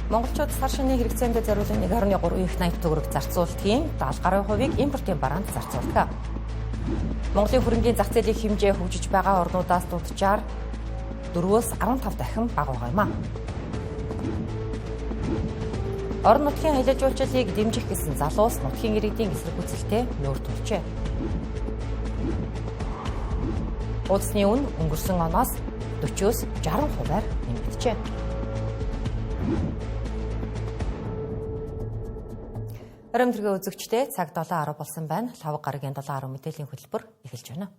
Монголчууд сар шинийн хэрэгцээнд зориулсан 1.3 их 80 төгрөг зарцуулалтын 70% импортын бараанд зарцуулдаг. Монголын хөрөнгийн зах зээлийн хэмжээ хөгжиж байгаа орнуудаас дунджаар 4-өөс 15 дахин бага байгаа юм а. Орон нутгийн аялал жуулчлалыг дэмжих гэсэн залуус нутгийн иргэдийн эсрэг үзэлтэй нүүр тулжээ. Удасны үн өнгөрсөн оноос 40-өөс 60% нэмэгджээ. Аримтэргийн үзэгчдээ цаг 7:10 болсон байна. Лавг гарагийн 7:10 мэдээллийн хөтөлбөр эхэлж байна.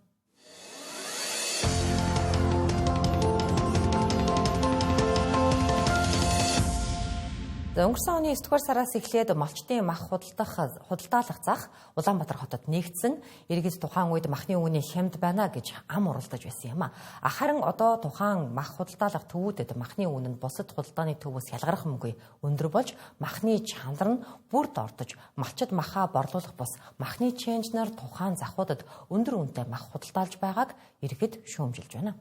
Өнгөрсөн оны 9-р сараас эхлээд малчтын мах худалдаалах зах Улаанбаатар хотод нэгдсэн. Иргэд тухайн үед махны үнийн хямд байна гэж ам уралдаж байсан юм а. Харин одоо тухайн мах худалдаалах төвүүдэд махны үн нь бусад худалдааны төвөөс ялгархамгүй өндөр болж махны чанар нь бүрд ордож малчид махаа борлуулах бус махны ченжнэр тухайн захуудад өндөр үнэтэй мах худалдаалж байгааг иргэд шүүмжилж байна.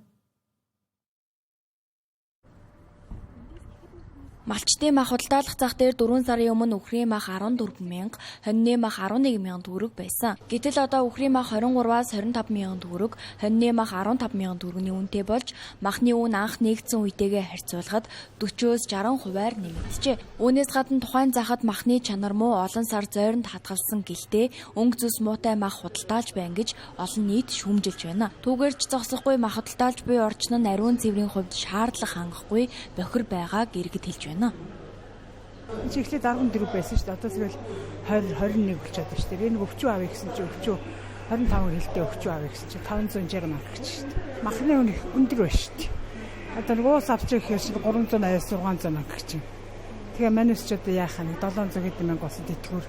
Малчтын мах худалдаалах зах дээр 4 сарын өмнө үхрийн мах 14,000, хоньны мах 11,000 төгрөг байсан. Гэтэл одоо үхрийн мах 23-аас 25,000 төгрөг, хоньны мах 15,000 төгрөгийн үнэтэй болж махны үн анх нэгдсэн үетэйгээ харьцуулахад 40-өөс 60%-аар нэмэгджээ. Үүнээс гадна тухайн захад махны чанар муу олон сар зойронд хатгалсан гэлтэй өнгө зүс муутай мах худалдаалж байна гэж олон нийт шүүмжилж байна. Түүгээрч зогсохгүй мах худалдаалж буй орчин нь ариун цэврийн хувьд шаардлага хангахгүй бохир байгааг иргэд хэлж байна. Эхлээд 14 байсан шүү дээ. Одоо зөвхөн 20 21 болчиход байна шүү дээ. Энэ өвчөө авъя гэсэн чинь өвчөө 25 хэлтэй өвчөө авъя гэсэн чинь 560 марк гэж шүү дээ. Махны үн их өндөр байна шүү дээ. Одоо нуус авчих гэхээр 380-аас 600 марк гэж байна. Тэгээ манайс ч одоо яахаа нэг 700 хэдэн мянга болсон тэтгэвэр.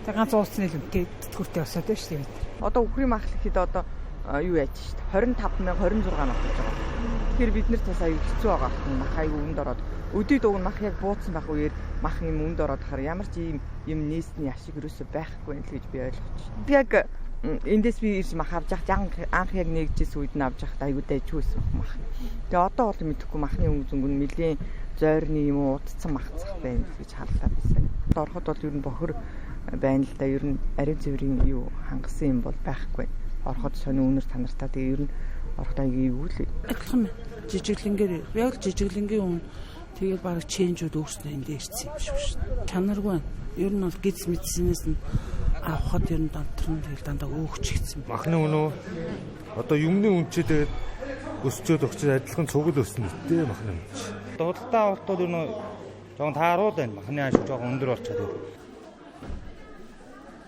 Тэгээ ганц ууцны л үнэтэй тэтгэвэртэй болсоод байна шүү дээ. Одоо үхрийн мах гэхэд одоо юу яаж шүү дээ. 25,000 26 мах болж байгаа. Тэгэхээр бид нар цаас аюул хэцүү байгаа хэрэг мах аюул үнд ороод өдөөд уг мах яг бууцсан байх үеэр мах юм үнд ороод хахаар ямар ч юм нээсний ашиг юусоо байхгүй байх гэж би ойлгож байна. Би яг эндээс би ирж мах авч явах анх яг нэгжээс үед нь авч явах аюул дайжгүйсэн мах. Тэгээ одоо бол мэдэхгүй махны өнгө зөнгөн нэлийн зойрны юм удцсан махцах байна гэж харлаа бисаа. Ороход бол ер нь бохор байна л да. Ер нь ариун цэврийн юу хангасан юм бол байхгүй. Ороход сони үнэр танартаа тэгээ ер нь ороход аюул юу л адилхан жижиглэнгээр яг жижиглэнгийн үн тэгээд баг ченжүүд өөрснөө эндээ ирсэн юм шүү дээ. Чанаргүй. Ер нь бол гиз мэдсэнээс нь авахд ер нь дантар нь тэгэл дандаа өөгччихсэн. Махны үнөө одоо юмны үнчээ тэгээд өсчөөд өгчөөд адилхан цугл өснө үстэй махны үнч. Худалдаа авалтууд ер нь жоохон тааруул байна. Махны ашиг жоохон өндөр болчиход.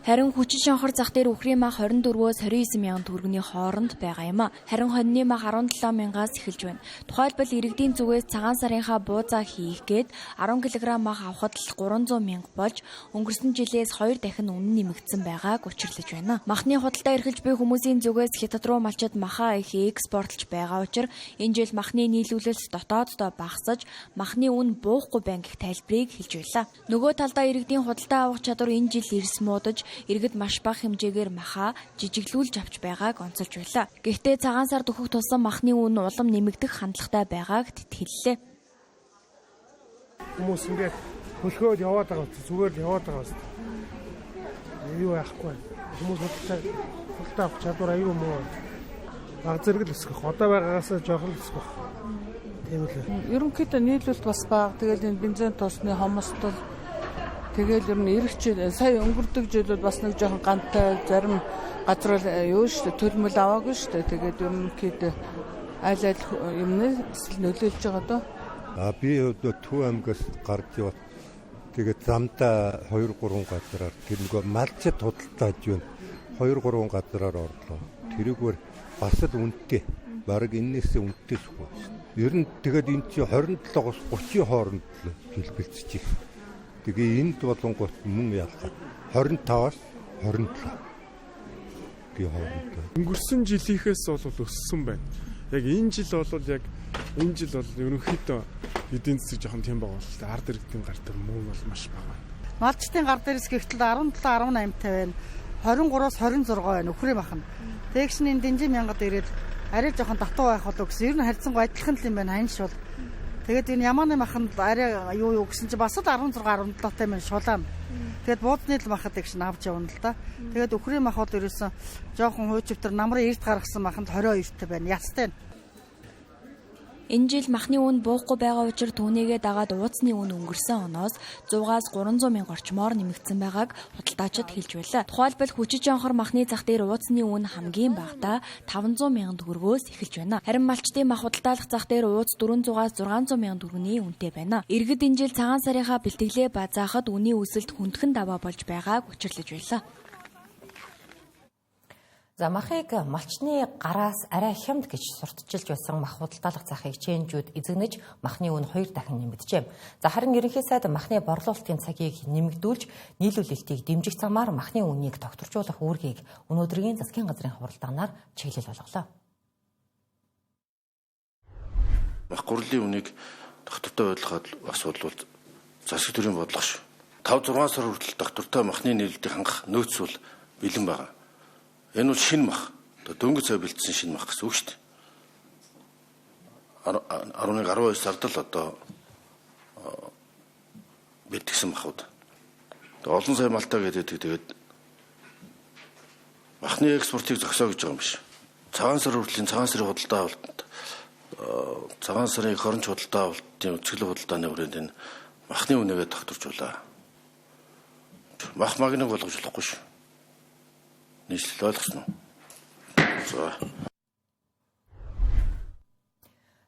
Харин хүчин шонхор зах дээр үхрийн мах 24-өөс 29,000 төгрөгийн хооронд байгаа юм а. Харин хоньны мах 17,000-аас эхэлж байна. Тухайлбал иргэдийн зүгээс цагаан сарынхаа буузаа хийх гээд 10 кг мах авахд л 300,000 болж өнгөрсөн жилээс 2 дахин үнэ нэмэгдсэн байгааг учирлаж байна. Махны худалдаа эрхэлж буй хүмүүсийн зүгээс хятад руу малчид махаа их экспортлж байгаа учраас энэ жил махны нийлүүлэлт дотооддоо багасж махны үн буухгүй байна гэх тайлбарыг хэлж байлаа. Нөгөө талдаа иргэдийн худалдаа авах чадвар энэ жил эрс муудаж иргэд маш бага хэмжээгээр махаа жижиглүүлж авч байгааг онцолж байлаа. Гэхдээ цагаан сар дөхөх тусам махны үн улам нэмэгдэх хандлагатай байгааг тэтгэллээ. Хүмүүс ингээд хөлхөөд яваад байгаа ч зүгээр л яваад байгаа шүү дээ. Юу яахгүй. Хүмүүс худалдаа авах чадвар аюу муу. Баг зэрэг л өсгөх. Одоо байгаагаас жоохон л өсгөх. Тийм үү. Ерөнхийдөө нийлүүлэлт бас бага. Тэгэл энэ бензин тосны хомсдол тэгэл ер нь эргэж сая өнгөрдөг жилүүд бас нэг жоохон гантай зарим газар юу шүү дээ төлмөл аваагүй шүү дээ. Тэгээд ерөнхийдөө аль юмнээс нөлөөлж байгаа доо. Би Төв аймгаас гарч яваад тэгээд замдаа 2-3 газараар тэр нөгөө малчид худалдааж байна. 2-3 газараар орлоо. Тэрүүгээр бас л үнэтэй. Бараг энэсээ үнэтэй сууж байна. Ер нь тэгээд энэ чи 27-оос 30 хооронд хэлбэлцэж байна. Тэгээ энд болонгот мөн ялгаа 25-аас 27 гээ хооронд. Өнгөрсөн жилийнхээс бол өссөн байна. Яг энэ жил бол ерөнхийдөө эдийн засаг жоохон тийм байгаа бол ард иргэдийн гар дээр мөн бол маш бага байна. Малчтын гар дээрс гэхтэл 17-18 байна. 23-аас 26 байна. Үхрийн мах нь. Тэгш нь энэ дэнжин мянгад ирээд арай жоохон татуу байх болов гэсэн. Ер нь харьцангуй адилхан л юм байна. Хань шул. Тэгээд энэ Ямааны маханд арай юу гэсэн чи бас л 16 17-тай мэн шулаана. Тэгээд буудны л махад гэж авч явна л да. Тэгээд өхрийн мах бол ерөөсөн жоохон хуйчвтар намрын эрт гаргасан маханд 22-тай байна. Ястай. Энэ жил махны үн буухгүй байгаа учраас түүнийгээ дагаад ууцны үн өнгөрсөн оноос 100-аас 300 мянга орчмоор нэмэгдсэн байгааг худалдаачид хэлж байлаа. Тухайлбал хүчиж онхор махны зах дээр ууцны үн хамгийн багадаа 500 мянган төгрөгөөс эхэлж байна. Харин малчтын мах худалдаалах зах дээр ууц 400-аас 600 мянган төгрөгийн үнэтэй байна. Иргэд энэ жил цагаан сарынхаа бэлтгэлээ базаахад үний өсөлт хүндхэн даваа болж байгааг учирлаж байлаа. За махыг малчны гараас арай хямд гэж сурталчилж байсан мах худалдаалах захыг хичээнжүүд эзэгнэж махны үн 2 дахин нэмэгджээ. За харин ерөнхий сайд махны борлуулалтын цагийг нэмэгдүүлж нийлүүлэлтийг дэмжих замаар махны үнийг тогтворжуулах үүргийг өнөөдрийн засгийн газрын хуралдаанаар чиглэл болголоо. Мах гурилын үнийг тогтвортой байдлахад асуудал бол засаг төрийн бодлого шүү. 5-6 сар хүртэл тогтвортой махны нийлүүлэлтийг хангах нөөц бол бэлэн байгаа. Энэ бол шинэ мах. Дөнгөж цай бэлдсэн шинэ мах гэсэн үг шүү дээ. 11-12 сард л одоо бэлтгэсэн махуд. Олон сая малтаа гэдэг тэгээд махны экспортыг зогсоо гэж байгаа юм биш. Цагаан сар хүртлийн цагаан сарын худалдаа авалтанд цагаан сарын эх оронч худалдаа авалтын үзэсгэлэн худалдааны хүрээнд энэ махны үнэгээ тогтворжуулаа. Мах магныг болгож болохгүй шүү. Нийслэл ойлгосон уу? За.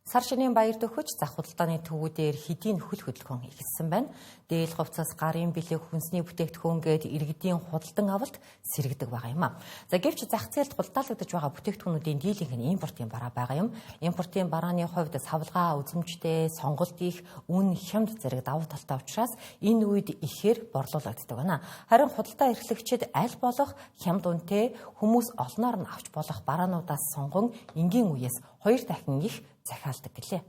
Сар шинийн баяр дөхөж зах худалдааны төвүүдээр хэдийн хөл хөдөлгөөн ихэлсэн байна. Дээл хувцас, гарын бэлэг, хүнсний бүтээгдэхүүн гээд иргэдийн худалдан авалт сэргдэг байгаа юм а. За гэвч зах зээлд худалдаалагдаж байгаа бүтээгдэхүүнүүдийн дийлэнх нь импортын бараа байгаа юм. Импортын барааны хувьд савлгаа, үзэмжтэй, сонголт их, үн хямд зэрэг давуу талтай учраас энэ үед ихээр борлуулагддаг байна. Харин худалдаа эрхлэгчид аль болох хямд үнэтэй хүмүүс олноор нь авч болох бараануудаас сонгон энгийн үеэс 2 дахин их захиалдаг гэлээ.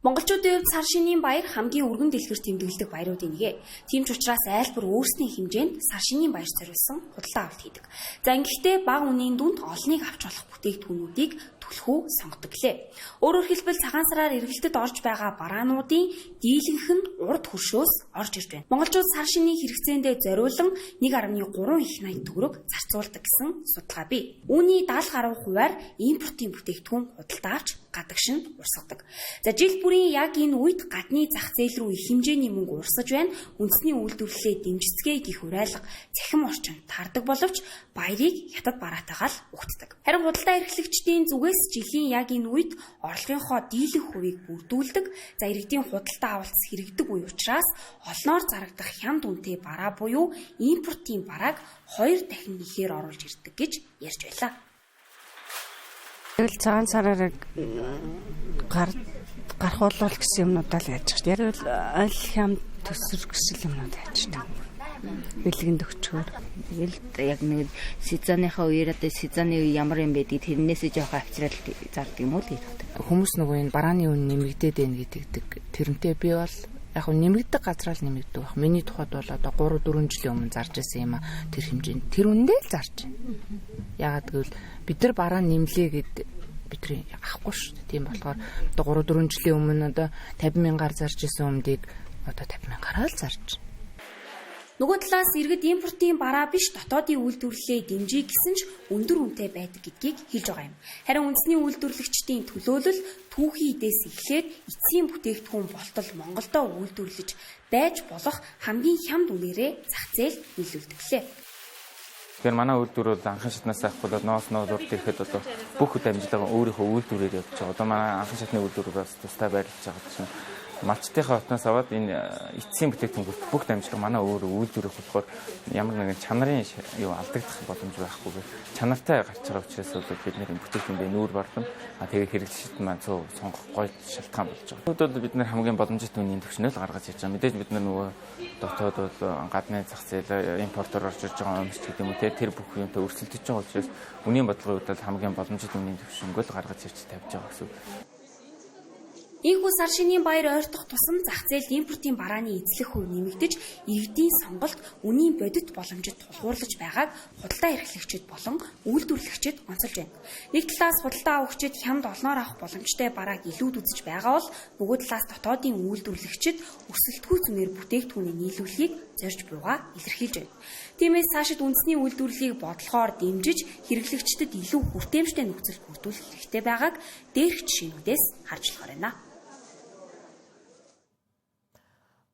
Монголчуудын хувьд сар шинийн баяр хамгийн өргөн дэлгэр тэмдэглэдэг баяруудын нэг. Тийм ч учраас айлбар өөрсний хэмжээнд сар шинийн баяр зориулсан худалдаа авалт хийдэг. За ингэхдээ бага үнийн дүнд олныг авч болох бүтээгдэхүүнүүдийг төлхөө сонгодог гэлээ. Өөрөөр хэлбэл цагаан сараар эргэлтэд орж байгаа бараануудын дийлэнх нь урд хөршөөс орж ирж байна. Монголчууд сар шинийн хэрэгцээндээ зориулан 1.3 их 80 төгрөг зарцуулдаг гэсэн судалгаа бий. Үүний 70 гаруй хувиар импортын бүтээгдэхүүн худалдаавч гадагшинд урсгадаг. За жил бүрийн яг энэ үед гадны зах зээл рүү их хэмжээний мөнгө урсаж байна. Үндэсний үйлдвэрлэлээ дэмжицгээ гих уриалга цахим орчин тардаг боловч баярыг хятад бараатайгаа л өгддөг. Харин худалдаа эрхлэгчдийн зүгээс жилийн яг энэ үед орлогынхоо дийлэнх хувийг бүрдүүлдэг. За иргэдийн худалдаа авалт хэрэгдэг үе учраас олноор зарагдах хямд үнэтэй бараа буюу импортын барааг 2 дахин ихээр оруулж ирдэг гэж ярьж байлаа. Тэгэл цагаан сараар гарах болвол гэсэн юмнуудаа л яаж байгаа. Яг л аль хямд төсөр гэсэн юмнууд яаж байгаа. Бэлгэнд өгчөөр. Тэгэл яг нэг сезоныхаа үеэр одоо сезоны ямар юм байдгийг тэрнээсээ жоох авчрал зардаг юм уу л ярьдаг. Хүмүүс нөгөө энэ барааны үн нэмэгдээд байна гэдэг тэрнтэй би бол яг нь нэмэгдэх газраа л нэмэгдэх байх. Миний тухайд бол одоо 3-4 жилийн өмнө зарж байсан юм а тэр хэмжээнд. Тэр үндэ л зарж байна. Яагаад гэвэл бид нар бараа нэмлээ гэдэг бидний авахгүй шүү дээ. Тийм болохоор одоо 3-4 жилийн өмнө одоо 50 мянгаар зарж исэн өмдийг одоо 50 мянгаар л зарж байна. Нөгөө талаас иргэд импортын бараа биш дотоодын үйлдвэрлэлээ дэмжиж гэсэн ч өндөр үнэтэй байдаг гэдгийг хэлж байгаа юм. Харин үндэсний үйлдвэрлэгчдийн төлөөлөл түүхий эдээс эхлээд эцсийн бүтээгдэхүүн болтол Монголдо үйлдвэрлэж байж болох хамгийн хямд үнээрээ зах зээл нийлүүлдэг лээ. Тэгэхээр манай үйлдвэр бол анхан шатнаас авахгүй ноос нуулууд ирэхэд одоо бүх дамжлагаа өөрийнхөө үйлдвэрээр явуулж байгаа. Одоо манай анхан шатны үйлдвэр бас тустай байрлаж байгаа чинь малчтынхаа хотноос аваад энэ эцсийн бүтээгдэхүүн бүх дамжлага манай өөрөө үйлдвэрэх болохоор ямар нэгэн чанарын юу алдагдах боломж байхгүй. Чанартай гарч байгаа учраас бид нэр бүтээгдэхүүндээ нүүр бардам. Тэгээ хэрэглэгчид маань цоо сонгох гоё шалтгаан болж байгаа. Үүдэд бид нэр хамгийн боломжтой үнийн түвшнээ л гаргаж ирж байгаа. Мэдээж бид нар нөгөө дотоод бол гадны зах зээл импортоор орж ирж байгаа юмс гэдэг юм уу тэр бүх юмтай өрсөлдөж байгаа учраас үнийн бодлогын хувьд хамгийн боломжтой үнийн түвшингөө л гаргаж ирж тавьж байгаа гэсэн. Ийхүү сар шинийн баяр ойртох тусам зах зээлд импортын барааны эзлэх хувь нэмэгдэж, иргэдийн сонголт үнийн бодит боломжид тулгуурлаж байгааг худалдаа эрхлэгчид болон үйлдвэрлэгчид онцолж байна. Нэг талаас худалдаа авахчид хямд олноор авах боломжтой барааг илүүд үзэж байгаа бол нөгөө талаас дотоодын үйлдвэрлэгчид өсөлтгүй зүйнээр бүтээгдэхүүний нийлүүлэхийг зорж буйгаа илэрхийлж байна. Тиймээс цаашид үндэсний үйлдвэрлэлийг бодлохоор дэмжиж хэрэглэгчдэд илүү хүртээмжтэй нөхцөл бүрдүүлэх хэрэгтэй байгааг дээрх жишээнүүдээс харж болохоор байна.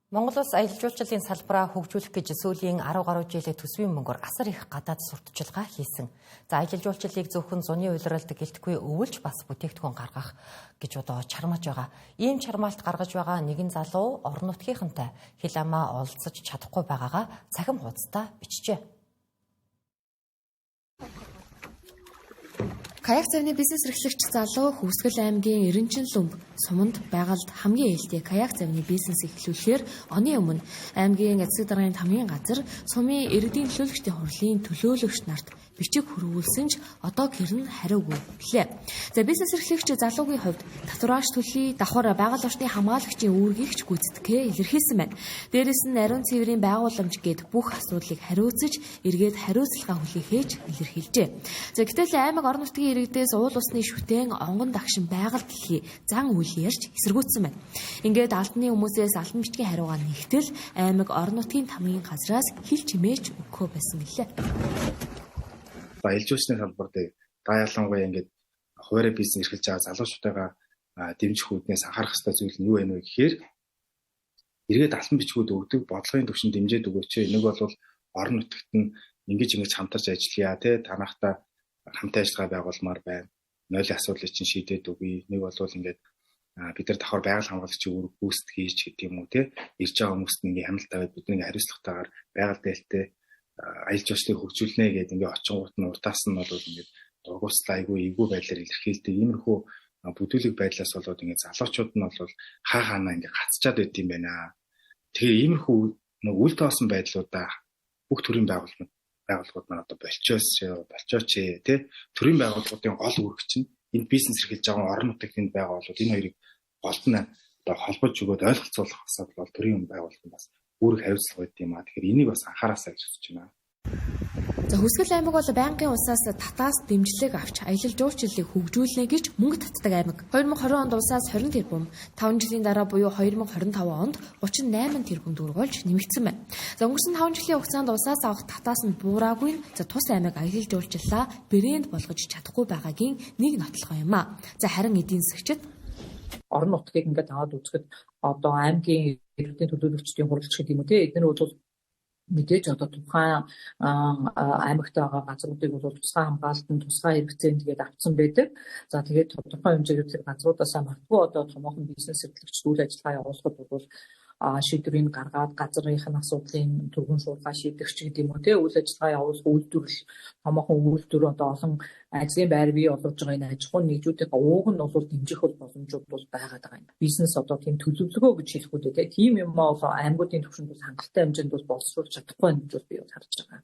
Монгол улс аялал жуулчлалын салбараа хөгжүүлэх гэж сүүлийн 10 гаруй жилийн төсвийн мөнгөөр асар их гадаад сурталчилгаа хийсэн. За аялал жуулчлалыг зөвхөн зуны улиралд гэлтгүй өвөлж бас бүтээгдэхүүн гаргах гэж одоо чармааж байгаа. Ийм чармаалт гаргаж байгаа нэгэн залуу орон нутгийнхантай хэл амаа олцож чадахгүй байгаагаа цахим хуудастай бичжээ. Каяк завны бизнес эрхлэгч залуу Хөвсгөл аймгийн Эренчин Лүмб суманд байгальд хамгийн ээлтэй каяк завны бизнес эхлүүлэхээр оны өмнө аймгийн эцэг даргын тамгийн газар сумын иргэдийн төлөөлөгчдийн хурлын төлөөлөгч нарт бичиг хөрвүүлсэн ч одоо гэрн хариугүй гэлээ. За бизнес эрхлэгч залуугийн хувьд татвараач төлөе, давхар байгаль орчны хамгаалагчийн үүргийг ч гүйцэтгэхээ илэрхийлсэн байна. Дээрээс нь ариун цэврийн байгууламж гээд бүх асуудлыг хариуцаж, эргээд хариуцлага хүлээхээж илэрхийлжээ. За гэтэл аймаг орон нутгийн иргэдээс уул усны шүтэн онгон дагшин байгаль дэлхий зан үйл ярьж эсэргүүцсэн байна. Ингээд албаны хүмүүсээс албан бичгийн хариугаа нэгтэл аймаг орон нутгийн тамгийн газраас хил чимээж өгөхөө байсан гэлээ. Аялал жуулчлалын салбар дээр ялангуяа ингээд хуваарь бизнес эрхэлж байгаа залуучуудаа дэмжих үүднээс анхаарах ёстой зүйл нь юу вэ гэхээр эргээд албан бичгүүд өгдөг бодлогын түвшинд дэмжиж өгөөч. Нэг бол орон нутагт нь ингэж хамтарч ажиллая те танахта хамтын ажиллагаа байгуулмаар байна. Нойлын асуудлыг чинь шийдээд өгье. Нэг бол ингээд бид нар давхар байгаль хамгаалагчийн үүрэг бүүст хийж гэдэг юм уу те ирж байгаа хүмүүст ингээд хяналт тавиад бидний хариуцлагатайгаар байгаль дээлтэй аялал жуулчлалыг хөгжүүлнэ гэдэг ингээд очингууд нь урдаас нь бол ингээд дургуутсалаа айгүй эвгүй байдлаар илэрхийлдэг. Иймэрхүү бүдүүлэг байдлаас болоод ингээд залуучууд нь бол хаанаа ингээд гацчаад байд юм байна. Тэгэхээр иймэрхүү үл тоосон байдлуудаа бүх төрлийн байгууллагууд маань одоо болчооч тий төрлийн байгууллагуудын гол үүрэг чинь энд бизнес эрхэлж байгаа орон нутгийн байгууллагууд энэ хоёрыг голд нь одоо холбож өгөөд ойлголцуулах асуудал бол төрийн байгууллагын бас үүрэг хариуцлага байд юм аа. Тэгэхээр энийг бас анхаараасаа гэж бодож байна. За Хөвсгөл аймаг бол байнгын улсаас татаас дэмжлэг авч аялал жуулчлалыг хөгжүүлнэ гэж мөнгө татдаг аймаг. 2020 онд улсаас 20 тэрбум, 5 жилийн дараа буюу 2025 онд 38 тэрбум төгрөг болж нэмэгдсэн байна. За өнгөрсөн 5 жилийн хугацаанд улсаас авах татаас нь буураагүй нь за тус аймаг аялал жуулчлалаа брэнд болгож чадахгүй байгаагийн нэг нотлохоо юм аа. За харин эдийн засагчид орон нутгийг ингээд аваад үзэхэд одоо аймгийн иргэдийн төлөөлөгчдийн хурлч гэдэг юм уу те эдгээр бол мэдээж одоо тухайн аймагт байгаа газруудыг бол тусгай хамгаалтанд тусгай хэрэгцээнд тэгээд авцсан байдаг. За тэгээд тодорхой хэмжээгээр газруудаас мартгүй одоо томоохон бизнес эрхлэгч үйл ажиллагаа явуулахад бол шийдвэрийг гаргаад газрын асуудлын түргэн шуурхай шийдэгч гэдэг юм уу те үйл ажиллагаа явуулах үйлдвэрлэл томоохон үйлдвэр одоо олон ажлын байр бий болгож байгаа энэ аж ахуйн нэгжүүдийн ууг нь бол дэмжих боломжууд бол байгаад байгаа юм. Бизнес одоо тийм төлөвлөгөө гэж хэлэх үү те тийм юм бол аймагуудын түвшинд бол хангалттай хэмжээнд бол боловсруулж чадахгүй гэж бол би харж байгаа.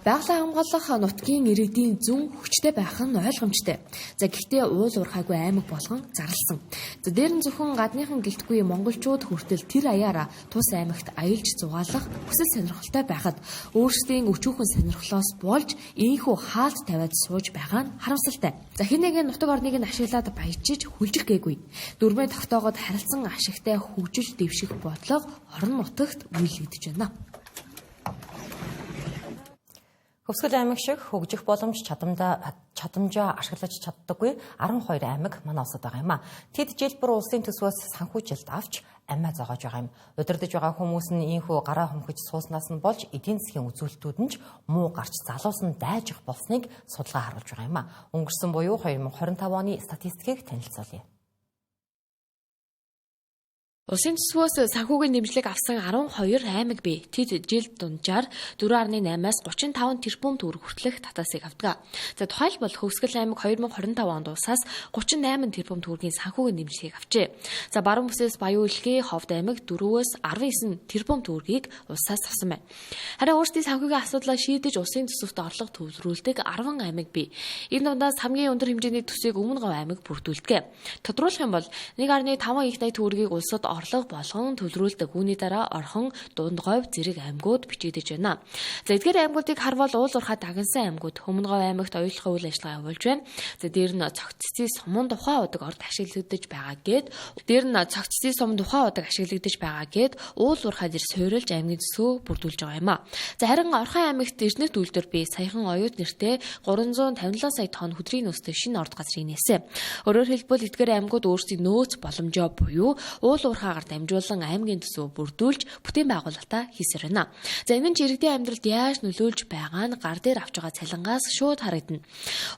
Байгалаа хамгаалах нутгийн иргэдийн зүүн хүчтэй байх нь ойлгомжтой. За гэхдээ уул уурхайгүй аймаг болгон зарласан. За дээр нь зөвхөн гадныхан гэлтгүй монголчууд хүртэл тэр аяараа тус аймагт аялж зугаалах хүсэл сонирхолтой байхад өөрсдийн өчүүхэн сонирхлоос болж ийхүү хаалт тавиад сууж байгаа нь харамсалтай. За хэн нэгэн нутаг орныг нь ашиглаад баяжиж хүлжих гээгүй. Дүрмээ тогтоогоод харилцан ашигтай хөгжиж дэвших бодлого орон нутагт үйлэгдэж байна. Хөвсгөл аймаг шиг хөгжих боломж чадамжаа ашиглаж чаддаггүй 12 аймаг манай улсад байгаа юм а. Тэд жил бүр улсын төсвөөс санхүүжилт авч амиа зоогож байгаа юм. Удирдах байгаа хүмүүс нь ийхүү гараа хумхиж сууснаас нь болж эдийн засгийн үзүүлэлтүүд нь ч муу гарч залуус нь дайжих болсныг судалгаа харуулж байгаа юм а. Өнгөрсөн буюу 2025 оны статистикийг танилцуулъя. Улсын төсвөөс санхүүгийн дэмжлэг авсан 12 аймаг бий. Тэд жил дунджаар 4.8-аас 35 тэрбум төгрөг хүртэлх татаасыг авдаг. За тухайлбал Хөвсгөл аймаг 2025 онд улсаас 38 тэрбум төгрөгийн санхүүгийн дэмжлэгийг авчээ. За баруун бүсээс Баян Улгийн Ховд аймаг 4-өөс 19 тэрбум төгрөгийг улсаас авсан байна. Харин өөрсдийн санхүүгийн асуудлаа шийдэж улсын төсөвт орлого төвлөрүүлдэг 10 аймаг бий. Энэ дундаас хамгийн өндөр хэмжээний төсвийг Өмнө Говь аймаг бүрдүүлдэг. Тодруулах юм бол 1.5 их найт төгрөгийг улсад орлого болгон төвлөрүүлдэг. Үүний дараа Орхон, Дунд Говь зэрэг аймагуд бичигдэж байна. За эдгээр аймагуудыг харвал уул уурхай дагнсан аймагуд Өмнө Говь аймагт оюутлахын үйл ажиллагаа явуулж байна. За дээр нь цогццын сумын тухай удаг орд ашиглагдаж байгаа гээд уул уурхай зэр суурилж аймгийн төсөө бүрдүүлж байгаа юм а. За харин Орхон аймагт Эрдэнэт үйлдвэр бий саяхан оюут нэртэй 357 сая тонн хөдрийн нөөцтэй шинэ орд газрыг нээсэн. Өөрөөр хэлбэл эдгээр аймагуд өөрсдийн нөөц боломжоо буюу уул уурхайгаар дамжуулан аймгийн төсөө бүрдүүлж бүтээн байгуулалтаа хийсээр байна. За энэ нь иргэдийн амьдралд яаж нөлөөлж байгаа нь гар дээр авч байгаа цалингаас шууд харагдана.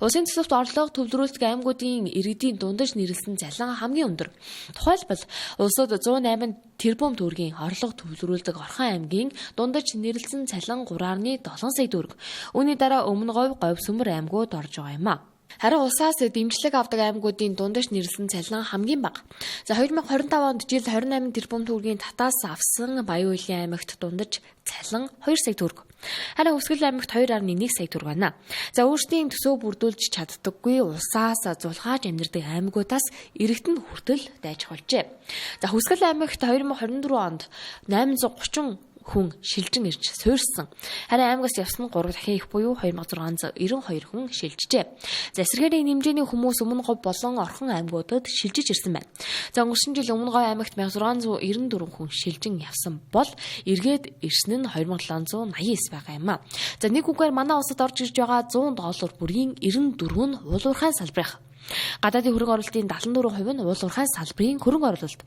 Улсын төсөвт орлого төвлөрүүлдэг аймагуудын иргэдийн дундаж нэрлсэн цалин хамгийн өндөр. Тухайлбал улсад 108 тэрбум төгрөгийн орлого төвлөрүүлдэг Орхон аймгийн дундаж нэрлсэн цалин 3.7 сая төгрөг. Үүний дараа Өмнө Говь, Говь Сүмэр аймагуд орж байгаа юм а. Харин улсаас дэмжлэг авдаг аймагуудын дундаж нэрлсэн цалин хамгийн бага. За 2025 онд жил 28 тэрбум төгрөгийн татаас авсан Баян Улгийн аймагт дундаж цалин 2 сая төгрөг. Харин Хөвсгөл аймагт 2.1 сая төгрөг байна. За өөрсдийн төсөө бүрдүүлж чаддаггүй улсаас зулгааж амьдардаг аймагуудаас иргэдэнд хүртэл дайж болжээ. За Хөвсгөл аймагт 2024 онд 830 хүн шилжин ирж суурьсан. Харин аймагаас явсан нь 3 дахин их буюу 2692 хүн шилжжээ. За эсэргээрийн нэмжээний хүмүүс Өмнө Говь болон Орхон аймагуудад шилжиж ирсэн байна. За өнгөрсөн жил Өмнө Говь аймагт 1694 хүн шилжин явсан бол эргээд ирсэн нь 2789 байгаа юм а. За нэг үгээр манай улсад орж ирж байгаа $100 бүрийн 94 нь уул уурхай салбарынх. Гадаадын хөрөнгө оруулалтын 74% нь уул уурхай салбарын хөрөнгө оруулалт.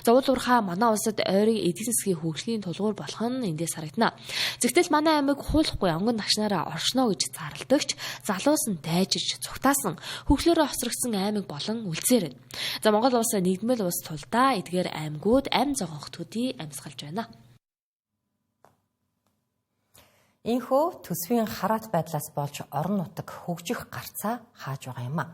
За уул уурхай манай улсад ойрын эдийн засгийн хөгжлийн тулгуур болох нь эндээс харагдана. Зөвхөн манай аймаг хуулахгүй онгон нагшнаараа оршно гэж зарлдагч залуус нь дайжиж цугтаасан хөгжлөөрөө хоцрогдсон аймаг болон үлдсээр байна. За Монгол улс нэгдмэл улс тулдаа эдгээр аймагуд амь зогоох төдий амьсгалж байна. Инхөө төсвийн хараат байдлаас болж орон нутаг хөгжих гарцаа хааж байгаа юм а.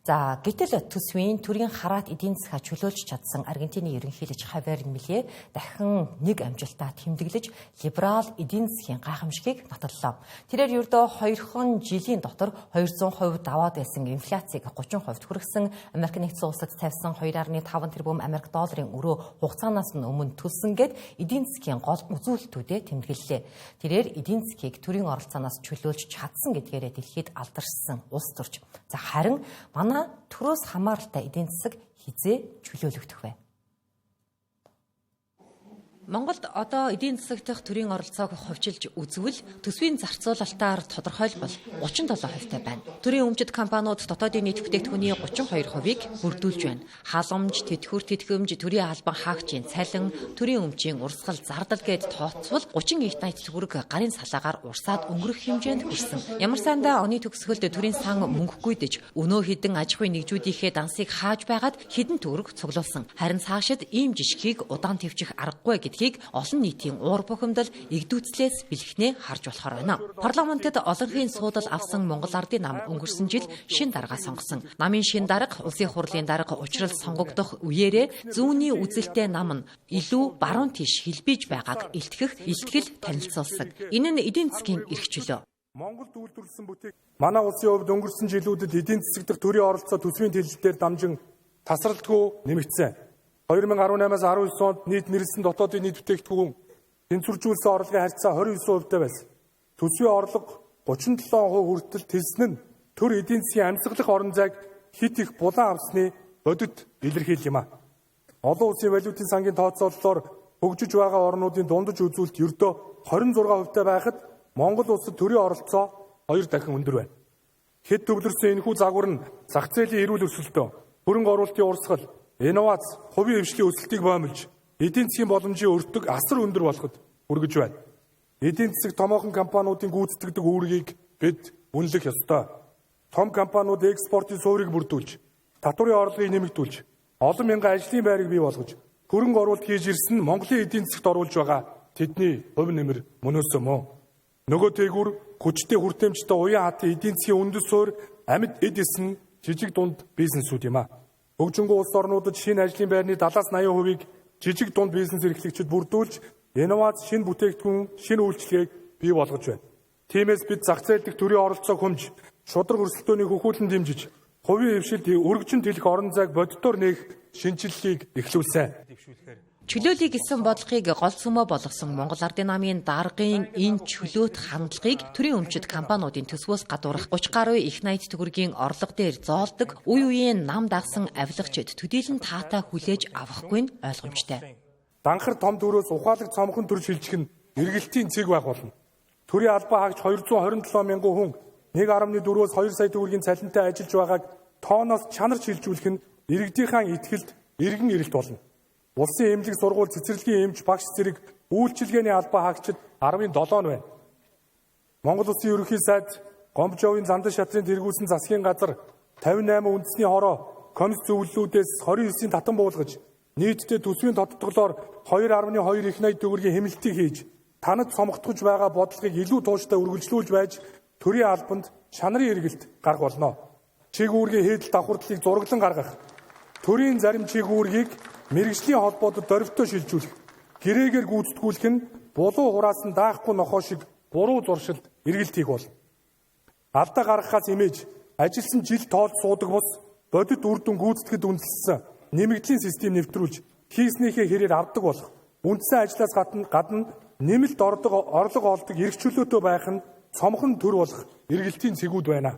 За гэтэл төсвийн төрийн хараат эдийн засгаа чөлөөлж чадсан Аргентины ерөнхийлөгч Хавьер Милей дахин нэг амжилтаа тэмдэглэж либерал эдийн засгийн гайхамшигыг нотоллоо. Тэрээр ердөө 2 жилийн дотор 200% даваад байсан инфляцийг 30% хүргэсэн. Америк нэгдсэн улсад тавьсан 2.5 тэрбум Америк долларын өрөө хугацаанаас нь өмнө төлсөн гэд эдийн засгийн гол үзүүлэлтүүдэд тэмдэглэлээ. Тэрээр эдийн засгийг төрийн оролцоонаас чөлөөлж чадсан гэдгээрээ дэлхийд алдаршсан улс төрч. За харин манай төрөөс хамааралтай эдийн засаг хизээ чөлөөлөгдөх вэ? Монголд одоо эдийн засаг дахь төрийн оролцоог ховчилж үзвэл төсвийн зарцуулалтаар тодорхойлбол 37% байна. Төрийн өмчит компаниуд дотоодын нийт бүтээгдэхүүний 32%-ийг бүрдүүлж байна. Халамж, тэтгэвэр тэтгэмж, төрийн албан хаагчийн цалин, төрийн өмчийн урсгал, зардал гээд тооцвол 30 их найт төгрөг гарын салаагаар урсаад өнгөрөх хэмжээнд хүрсэн. Ямар сандаа оны төгсгөлд төрийн сан мөнгөгүйдэж өнөө хідэн аж ахуйн нэгжүүдийнхээ дансыг хааж байгаад хідэн төгрөг цуглуулсан. Харин цаашид ийм жишгийг удаан твчих аргагүй гэдгийг олон нийтийн уур бухимдал игдүүцлээс бэлхнээ харж болохоор байна. Парламентод олонхын суудал авсан Монгол Ардын нам өнгөрсөн жил шин дарга сонгосон. Намын шин дарга улсын хурлын дарга учрал сонгогдох үеэрээ зүүнний үзэлтэй нам нь илүү баруун тийш хэлбиж байгааг илтгэх илтгэл танилцуулсан. Энэ нь эдийн засгийн эрх чөлөө. Монголд үйлдвэрлэсэн бүтээг манай улсын хувьд өнгөрсөн жилүүдэд эдийн засаг дахь төрийн оролцоо төсвийн төлөлтөөр дамжин тасралтгүй нэмэгдсэн. 2018-аас 19 онд нийт нэрлсэн дотоодын нийт бүтээгдэхүүн тэнцвэржүүлсэн орлогын харьцаа 29%-тай байсан. Төсвийн орлого 37% хүртэл тэлсэн нь төр эдийн засгийн амьсгалах орон зайг хит их булан авсны бодит илэрхийлэл юм а. Олон улсын валютын сангийн тооцоололоор хөгжиж байгаа орнуудын дундаж үзүүлэлт ердөө 26%-тай байхад Монгол улсад төрийн оролцоо 2 дахин өндөр байна. Хэд төвлөрсөн энэхүү загвар нь зах зээлийн эрүүл өсөлтөө, хөрөнгө оруулалтын урсгал, инновац, хувийн хвшлийн өсөлтийг боомлж, эдийн засгийн боломжийн өртөг асар өндөр болоход хүргэж байна. Эдийн засаг томоохон компаниудын гүйцэтгэдэг үүргийг бид үнэлэх ёстой. Том компаниуд экспортын суурийг бүрдүүлж, татварын орлогыг нэмэгдүүлж, олон мянган ажлын байрыг бий болгож, хөрөнгө оруулалт хийж ирсэн нь Монголын эдийн засагт оруулж байгаа тэдний хувь нэмэр мөнөөсөө мөн. Нөгөө тээгүр хүчтэй хүртээмжтэй уян хатан эдийн засгийн үндэс суурь амьд эд эсн жижиг дунд бизнесүүд юм а. Хөгжингөө улс орнуудад шинэ ажлын байрны 70-80% жижиг дунд бизнес эрхлэгчид бүрдүүлж, инновац шинэ бүтээгдэхүүн, шинэ үйлчлэгийг бий болгож байна. Тиймээс бид зах зээл дэх төрийн оролцоог хүмж, шудраг өрсөлдөөний хөхүүлэн дэмжиж, хувийн хвшилд өргөжин тэлэх орон зайг боддоор нээх шинжилгээг эхлүүлсэн. Чөлөөлийг гисэн бодлогыг гол сүмөө болгосон Монгол Ардын намын даргын энэ чөлөөт хандлагыг төрийн өмчит компаниудын төсвөөс гадуурх 30 гаруй их найд төгрөгийн орлого дээр зоолдог үе үеийн нам дагсан авилгачид төдийлөн таатай хүлээж авахгүй нь ойлгомжтой. Данхар том дөрөөс ухаалаг цомхон төр шилжих нь эргэлтийн цэг байх болно. Төрийн албаа хаагч 227 мянган хүн 1.4-өөс 2 сая төгрөгийн цалинтай ажиллаж байгааг тооноос чанар шилжүүлэх нь иргэдийнхаа итгэлд эргэн ирэлт болно. Улсын эмнэлэг сургууль цэцэрлэгийн эмч багш зэрэг үйлчилгээний албаа хаагчид 17 байна. Монгол Улсын ерөнхий сайд Гомбожовын Зандан шатрын тэргүүлсэн засгийн газар 58 үндэсний хороо комисс зөвлөлүүдээс 29-ийн татан буулгаж нийтдээ төсвийн тодтголоор 2.2 их найд төгрөгийн хэмнэлтийг хийж танад сомготгож байгаа бодлогыг илүү тууштай үргэлжлүүлж байж төрийн албанд чанарын эргэлт гарах болно. Чигүүргийн хийдэл давхардлыг зураглан гаргах, төрийн зарим чигүүргийг мэргэжлийн холбоодод дөрвтөө шилжүүлэх, гэрээгээр гүйцэтгүүлэх нь булуу хураас нь даахгүй нохоо шиг буруу зуршилд эргэлт хийх бол. Алдаа гаргахаас эмээж ажилсан жил тоолж суудаг бус бодит үр дүн гүйцэтгэхэд үндэслэсэн нэмэгдлийн систем нэвтрүүлж хийснийхээ хэрээр авдаг болох. Үндсэн ажлаас гадна нэмэлт орлого олдог эрх чөлөөтэй байх нь цомхон төр болох эргэлтийн цэгүүд байна.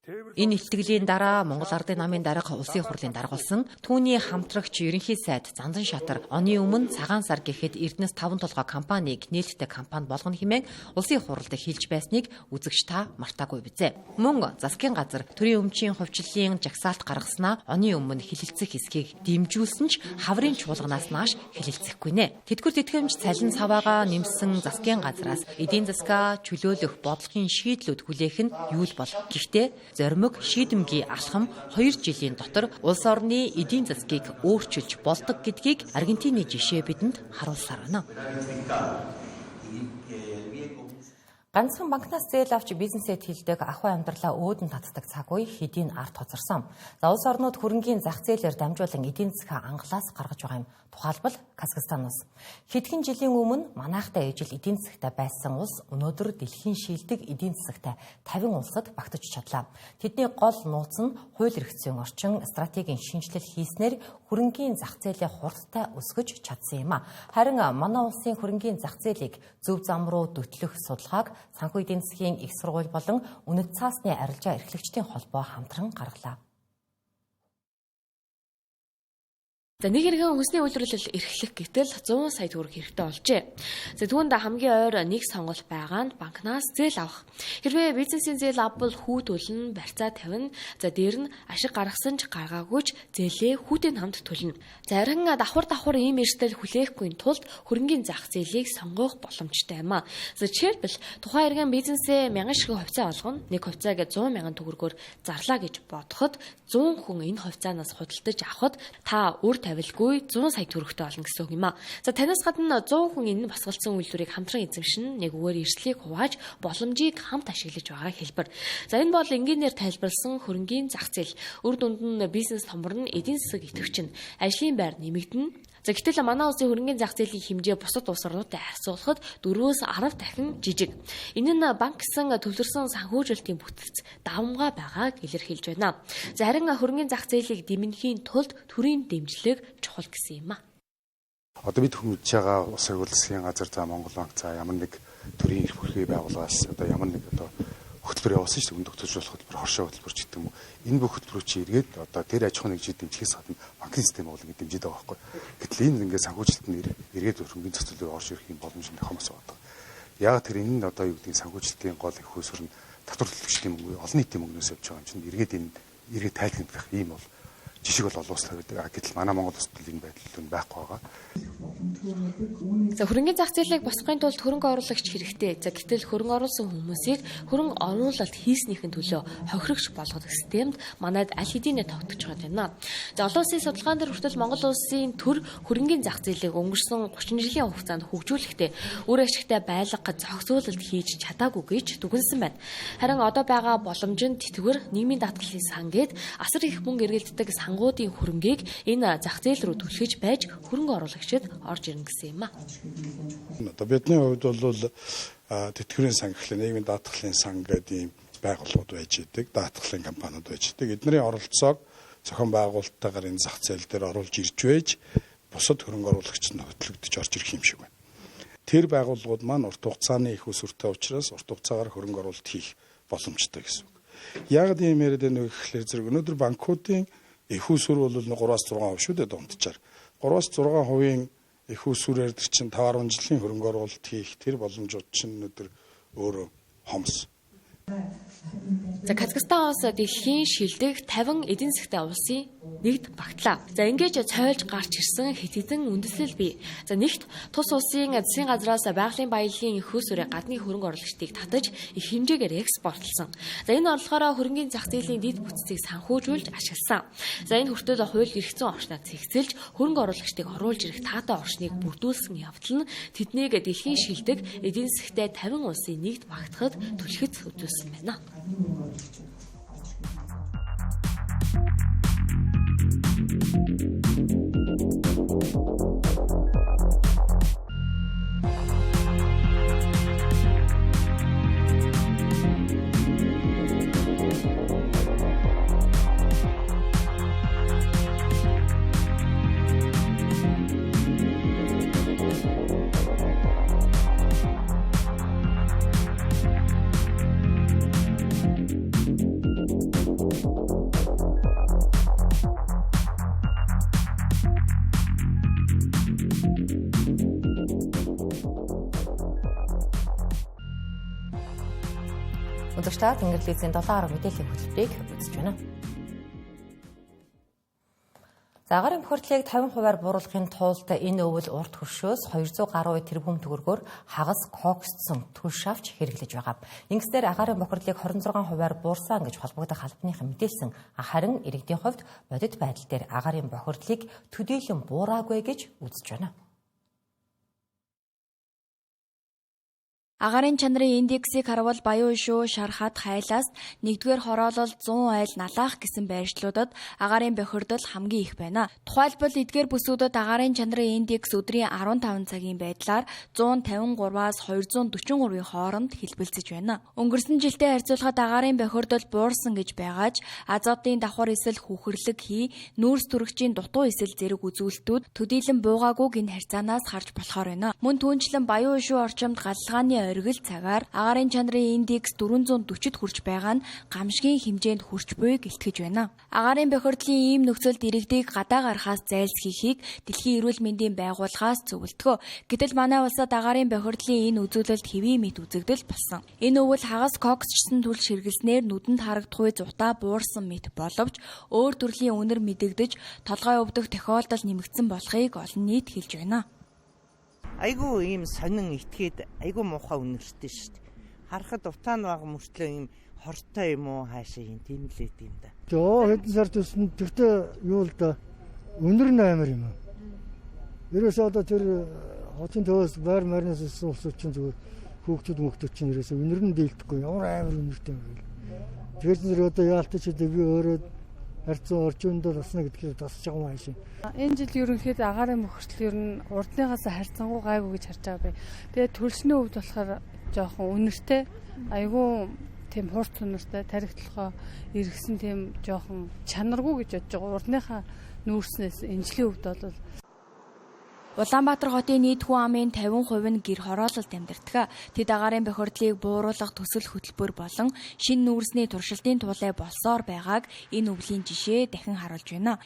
Энэ илтгэлийн дараа Монгол Ардын намын дарга улсын хурлын даргуулсан түүний хамтрагч ерөнхий сайд Зандан шатар оны өмнө цагаан сар гэхэд Эрдэнэс 5 толгой компанийг нээлттэй компани болгоно хэмээн улсын хурлд хэлж байсныг үзэгч та мартаагүй бизээ. Мөн засгийн газар төрийн өмчийн хувьчлалын жагсаалт гаргаснаа оны өмнө хэлэлцэх хэсгийг дэмжүүлсэн ч хаврын чуулганаас нааш хэлэлцэхгүй нэ. Тэтгэвэр тэтгэмж цалин саваагаа нэмсэн засгийн газраас эдийн засгаа чөлөөлөх бодлогын шийдлүүд хүлээх нь юу л бол. Гэхдээ зоримог шийдэмгий алхам 2 жилийн дотор улс орны эдийн засгийг өөрчилж болдог гэдгийг Аргентины жишээ бидэнд харуулсаар байна. Ганцхан банкнаас зээл авч бизнесэд хилдэг ахуй амьдралаа өөдөн татдаг цаг үе хэдийн арт хоцорсон. За улс орнууд хөрөнгийн зах зээлээр дамжуулан эдийн засгаа ангалаас гаргаж байгаа юм. Тухайлбал Казахстанаас. Хэдхэн жилийн өмнө манайхтай ижил эдийн засагтай байсан улс өнөөдөр дэлхийн шилдэг эдийн засагтай 50 улсад багтаж чадлаа. Тэдний гол нууц нь хууль эрх зүйн орчин стратегийн шинжилэл хийснээр хөрөнгийн зах зээлээ хурдтай өсгөж чадсан юм а. Харин манай улсын хөрөнгийн зах зээлийг зөв зам руу дөтлөх судалгааг санхүү эдийн засгийн их сургууль болон үнэт цаасны арилжаа эрхлэгчдийн холбоо хамтран гаргалаа. За нэг хэрэгэн хүнсний үйлдвэрлэл эрхлэх гэтэл 100 сая төгрөг хэрэгтэй болжээ. За түүнд хамгийн ойр нэг сонголт байгаа нь банкнаас зээл авах. Хэрвээ бизнесийн зээл авбал хүү төлнө, барьцаа тавина. За дээр нь ашиг гаргасан ч гаргаагүйч зээлээ хүүтэй хамт төлнө. За харин давхар ийм эрсдэл хүлээхгүй тулд хөрөнгийн зах зээлийг сонгох боломжтой юм а. За жишээлбэл тухайн иргэн бизнесээ 1000 ширхэг хувьцаа олгоно. Нэг хувьцааг 100 мянган төгрөгөөр зарлаа гэж бодоход 100 хүн энэ хувьцаанаас худалдаж авахд та өөр тавилгүй 100 сая төгрөгтэй болно гэсэн үг юм а. За танаас гадна 100 хүн энэ басгалцсан үйлдвэрийг хамтран эзэмшин нэг өөр эрсдлийг хувааж боломжийг хамт ашиглаж байгаа хэлбэр. За энэ бол энгийнээр тайлбарласан хөрөнгийн зах зээл. Үр дүнд нь бизнес томорно, эдийн засаг идэвхжин, ажлын байр нэмэгдэнэ. За гэтэл манай улсын хөрөнгийн зах зээлийн хэмжээ бусад улс орнуудтай харьцуулахад 4-өөс 10 дахин жижиг. Энэ нь банк гэсэн төвлөрсөн санхүүжилтийн бүтц давмгай байгааг илэрхийлж байна. За харин хөрөнгийн зах зээлийг дэмнэхийн тулд төрийн дэмжлэг чухал гэсэн юм а. Одоо бид хүмүүж байгаа улс орны засгийн газар за Монгол банк за ямар нэг төрийн эрх хөрхий байгууллагаас одоо ямар нэг одоо хөтөлбөр явуулсан шүү дээ. Өндөр төсвөрлөх хөтөлбөр, хоршоо хөтөлбөр ч гэдэг юм уу. Энэ бүх хөтөлбөрүүд чи эргээд одоо тэр аж ахуйн нэгжид дэмжихээс гадна банкны систем бол ингэ дэмжиж байгаа байхгүй. Гэтэл энэ ингээд санхүүжилт нь эргээд хөрөнгөний зах зээлээр орж ирэх юм боломж нь хомос байдаг. Яг тэр энэ нь одоо юу гэдэг санхүүжилтийн гол их хөөсөр нь татвар төлөгчдийн мөнгө, олон нийтийн мөнгнөөс явж байгаа юм чинь эргээд энэ эргээд тайлбарлах ийм бол жишг бол олон улс тавьдаг. Гэтэл манай Монгол улсад энэ байдал байхгүй байгаа. За хөрөнгөний зах зээлийг босгохын тулд хөрөнгө оруулагч хэрэгтэй. За гэтэл хөрөнгө оруулсан хүмүүсийг хөрөнгө оруулалт хийснийхэн төлөө хохирогч болгох системд манайд аль хэдийнэ тогтож байгаа байна. За олон улсын судалгаан дээр хүртэл Монгол улсын төр хөрөнгөний зах зээлийг өнгөрсөн 30 жилийн хугацаанд хөгжүүлэхдээ үр ашигтай байлгах зохицуулалт хийж чадаагүй гэж дүгнсэн байна. Харин одоо байгаа боломжинд тэтгэвэр нийгмийн даатгалын сан гээд асар их мөнгө эргэлддэг сангуудын хөрөнгийг энэ зах зээл рүү түлхэж байж хөрөнгө оруулагчид орж ирнэ гэсэн юм а. Одоо бидний хувьд бол тэтгэврийн сан гэхлээр нийгмийн даатгалын сан гэдэг ийм байгууллагууд байж идэг, даатгалын компаниуд байж идэг. Эднэрийн оролцоог зохион байгуулалттайгаар энэ зах зээл дээр оруулж ирж байж бусад хөрөнгө оруулагчид нь хөтлөгдөж орж ирэх юм шиг байна. Тэр байгууллагууд маань урт хугацааны их усүртэй учраас урт хугацаагаар хөрөнгө оруулалт хийх боломжтой гэсэн үг. Яг ийм яриад байна вэ гэхлээр зэрэг өнөөдөр банкуудын их усүр бол 3-6% шүү дээ дунджаар. 3-6% их усүрээр тэр чинь 5-10 жилийн хөрөнгө оруулалт хийх тэр боломжууд чинь өнөөдөр өөрөө хомс. За Казахстан улс дэлхийн шилдэг 50 эдийн засгийн улсын нэгд багтлаа. За ингэж цойлж гарч ирсэн хэд хэдэн үндэслэл бий. За нэгт тус улсын засгийн газраас байгалийн баялагын их усүрээ гадны хөрөнгө оруулагчдыг татаж их хэмжээгээр экспортлсон. За энэ орлогоороо хөрөнгөний зах зээлийн дэд бүтцийг санхүүжүүлж ашигласан. За энэ хүртэл хууль эрх зүйн орчнод цэгцэлж хөрөнгө оруулагчдыг оруулж ирэх таатай орчныг бүрдүүлсэн явдал нь тэднийг дэлхийн шилдэг эдийн засгтай 50 улсын нэгд багтахад түлхэц үзүүлсэн байна. Удаашлаад Тэнгэрлэгцийн 7 мэдээллийн хөтөлбөрийг үзэж байна. За агаарын бохирдлыг 50% бууруулахын тулд энэ өвөл урт хөршөөс 200 гаруй тэрбум төгрөгөөр хагас коксцсон түлш авч хэрэглэж байгаа. Ингэснээр агаарын бохирдлыг 26% буурсан гэж холбогдох албаныхан мэдээлсэн. Харин иргэдийн хувьд бодит байдал дээр агаарын бохирдлыг төдийлөн буураагүй гэж үзэж байна. Агаарын чанарын индексийг харуул баян шүү шархад хайлаас 1-р хороолол 100 айл налаах гэсэн байршлуудад агаарын бохирдол хамгийн их байна. Тухайлбал эдгээр бүсүүдэд агаарын чанарын индекс өдрийн 15 цагийн байдлаар 153-аас 243-ийн хооронд хэлбэлцэж байна. Өнгөрсөн жилтэй харьцуулахад агаарын бохирдол буурсан гэж байгаач азотын давхар эсвэл хүүхэрлэг хий, нүүрс төрөгчийн дутуу эсвэл зэрэг үзүүлэлтүүд төдийлөн буугаагүйг энэ харьцаанаас харж болохоор байна. Мөн түүнчлэн баян шүү орчимд галлгааны оргил цагаар агаарын чанарын индекс 440-д хүрч байгаа нь гамшигын хэмжээнд хүрч буйг илтгэж байна. Агаарын бохирдлын ийм нөхцөлд иргэдийг гадаа гарахаас зайлсхийхийг Дэлхийн эрүүл мэндийн байгууллагаас зөвлөдгөө. Гэтэл манай улсад агаарын бохирдлын энэ үзүүлэлт хэвийн мэт үзэгдэл болсон. Энэ өвөл хагас коксчсан түлш хэрэглэснээр нүдэнд харагдах үе зутаа буурсан мэт боловч өөр төрлийн үнэр мэдэгдэж толгой өвдөх тохиолдол нэмэгдсэн болохыг олон нийт хэлж байна. Айгу ийм сонин итгээд айгу муухай үнэрчтэй шүү дээ. Харахад утаа нь байгаа мөртлөө ийм хортой юм уу хаашаа юм тийм лээд юм да. Хэдэн сар төсөнд тэгтээ юу л да үнэр нь амар юм. Ерөөсөө одоо тэр хотын төвөөс байр марнаас уусууч чинь зүгээр хүүхдүүд мөхтөд чинь ерөөсөө үнэр нь дийлдэхгүй ямар амар үнэртэй юм бэ. Тэгэхээр зэрэг одоо яалтч одоо би өөрөө харьцан орчинд басна гэдгийг тасч байгаа юм аашаа. Энэ жил ерөнхийдөө агаарын бохирдол ер нь урдныгаас харьцангуй гайгүй гэж харж байгаа бай. Тэгээд төлсний хувьд болохоор жоохон үнэртэй, айгүй тийм хурц үнэртэй, тархитлохоо эргэсэн тийм жоохон чанаргүй гэж бодож байгаа. Урдныхаа нүүрснээс энэжлийн хувьд бол Улаанбаатар хотын нийт хүн амын 50% нь гэр хороололд амьдардаг. Тэд агаарын бохирдлыг бууруулах төсөл хөтөлбөр болон шинэ нүүрсний туршилтын тулай болсоор байгааг энэ өвлийн жишээ дахин харуулж байна.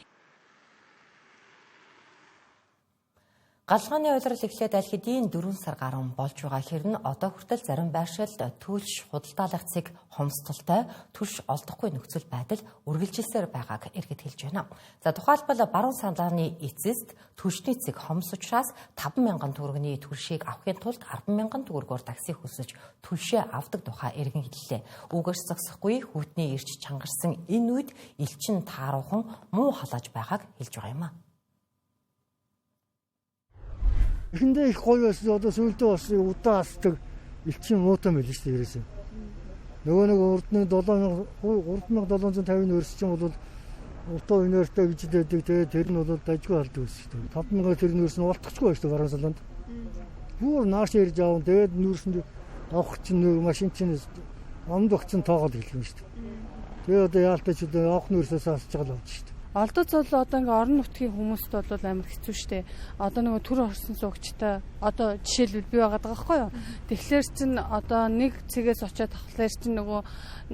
Галгааны улирал эхлээд аль хэдийн 4 сар гаруй болж байгаа хэрн одоо хүртэл зарим байршилд төлш худалдаалах цэг хомсдолтой төлш олдохгүй нөхцөл байдал үргэлжилсээр байгааг иргэд хэлж байна. За тухайлбал баруун сандааны эцэст төлшний цэг хомс учраас 5,000 төгрөгийн төлшийг авахын тулд 10,000 төгрөгөөр такси хүсэж төлшөө авдаг тухай иргэн хэллээ. Үгээрс зогсохгүй хүүтний ирж чангарсан энэ үед элчин тааруухан муу халааж байгааг хэлж байгаа юм а. Эхэндээ их гоё байсан. Одоо сүүлдээ бас удаа асдаг элчин муутай мэл шүү дээ ерөөсөө. Нөгөө нэг урдны 3750 өрсч юм бол утаа өнөртэй гэж дэдэг. Тэгээ тэр нь бол дажгүй алдаг шүү дээ. 5000 тэр нөрс нь уултчихгүй шүү дээ баруун салонд. Бүр нааш ирж аав. Тэгээд нөрсөнд авах чинь нэг машин чинь амд багцсан тоогоод хэлэх юм шүү дээ. Тэгээ одоо яалтаа ч одоо авах нөрсөөс асч байгаа л болж шүү дээ. Олдоц бол одоо ингээ орон нутгийн хүмүүст бол амар хэцүү шттэ. Одоо нөгөө төр орсон суугчтай одоо жишээлбэл бий байгаа байхгүй юу. Тэгэхээр чин одоо нэг цэгээс очиод авахлаар чин нөгөө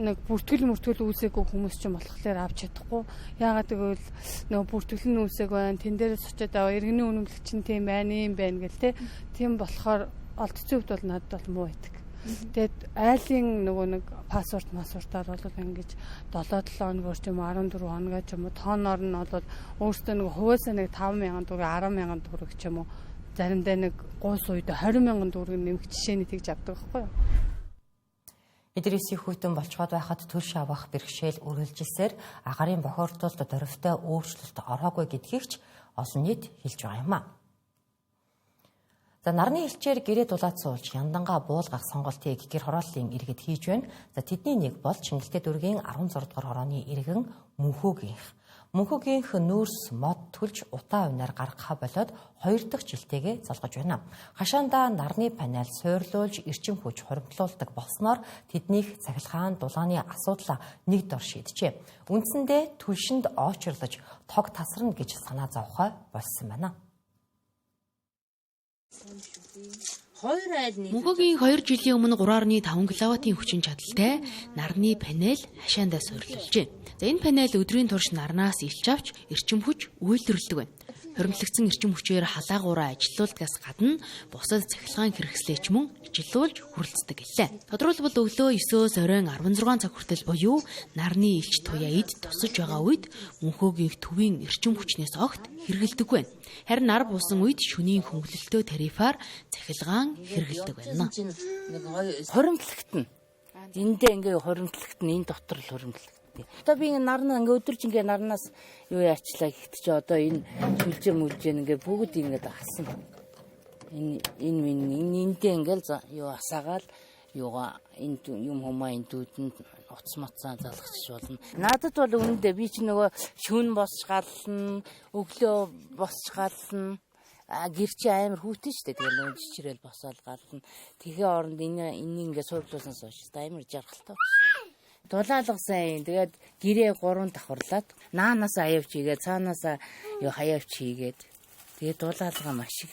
нэг бүртгэл үүсээгүй хүмүүс чинь болохоор авч чадахгүй. Яагаад гэвэл нөгөө бүртгэл нь үүсээг байна. Тэн дээрээс очиод аваа иргэний үнэмлэх чинь тийм байна юм байна гэл те. Тийм болохоор олдцын хувьд бол надад бол муу байдаг. Тэгээд айлын нөгөө нэг пассвордаар бол ингэж 7-7 хоногор ч юм уу 14 хоногоо ч юм уу тооноор нь бол өөртөө нэг хувьсаа нэг 5,000 төгрөг 10,000 төгрөг ч юм уу заримдаа нэг гуйс үед 20,000 төгрөг нэмэх жишээний тэгж авдаг байхгүй юу. Эдрээсийн хүйтэн болцоод байхад төлш авах бэрхшээл үргэлжилсээр агарын бохирдолд дөрвтэй өөрчлөлт ороогүй гэдгийг ч олон нийт хэлж байгаа юм а. За нарны элчээр гэрээ дулаад суулж яндангаа буулгах сонголтыг гэр хорооллын иргэд хийж байна. За тэдний нэг бол Чингэлтэй дүүргийн 16 дугаар хорооны иргэн Мөнхөөгийн. Мөнхөөгийнх нүүрс мод төлж утаа унаар гаргахаа болоод 2 дахь жилтэйгээ залгаж байна. Хашаандаа нарны панел суурлуулж эрчим хүч хуримтлуулдаг болсноор тэднийх цахилгаан дулааны асуудлаа нэг дор шийджээ. Үндсэндээ төлшөнд очирлож тог тасарна гэж санаа зовхой болсон байна. Мөнхөөгийн 2 жилийн өмнө 3.5 кВт-ийн хүчин чадалтай нарны панел хашаандаа суйрлуулжээ. За энэ панел өдрийн турш нарнаас илч авч эрчим хүч үйлдвэрлэдэг байна. Хоримтлагдсан эрчим хүчээр халаагаараа ажилуулдгаас гадна бусад цахилгаан хэрэгслээч мөн ажилуулж хүрэлцдэг гэлээ. Тодорхойлбол өглөө 9-өөс оройн 16 цаг хүртэл буюу нарны илч туяа эд тусаж байгаа үед Мөнхөөгийн төвийн эрчим хүчнээс огт хэрэгэлдэг байна. Харин нар буусан үед шөнийн хөнгөлөлтөө тарифаар цахилгаан хэрэгэлдэг байна. Хоримтлагт нь эндээ ингээ хоримтлагт нь энэ дотор л хоримтлаг. Одоо би нарна ингээ өдөрж ингээ нарнаас юу яачлаа гэхдээ ч одоо энэ мүлжээ ингээ бүгд ингээ алсан. Энэ эндээ ингээл юу асаагаал юугаа энэ юм хумаа энэ дүүдэнд утас мацаа залгахч болно. Надад бол үнэндээ би ч нөгөө шүүн босчгаална, өглөө босчгаална. Гэр чи амар хүүтэн штэ тэгэл нөгөө жичрэл босоол гална. Тэгээ оронд энэ ингээ суурлуулснаас хойш амар жаргалтай. Дулаалга сайн. Тэгээд гэрээ 3 давхарлаад наанаас аяавч хийгээд цаанаасаа юу хаяавч хийгээд тэгээд дулаалга маш их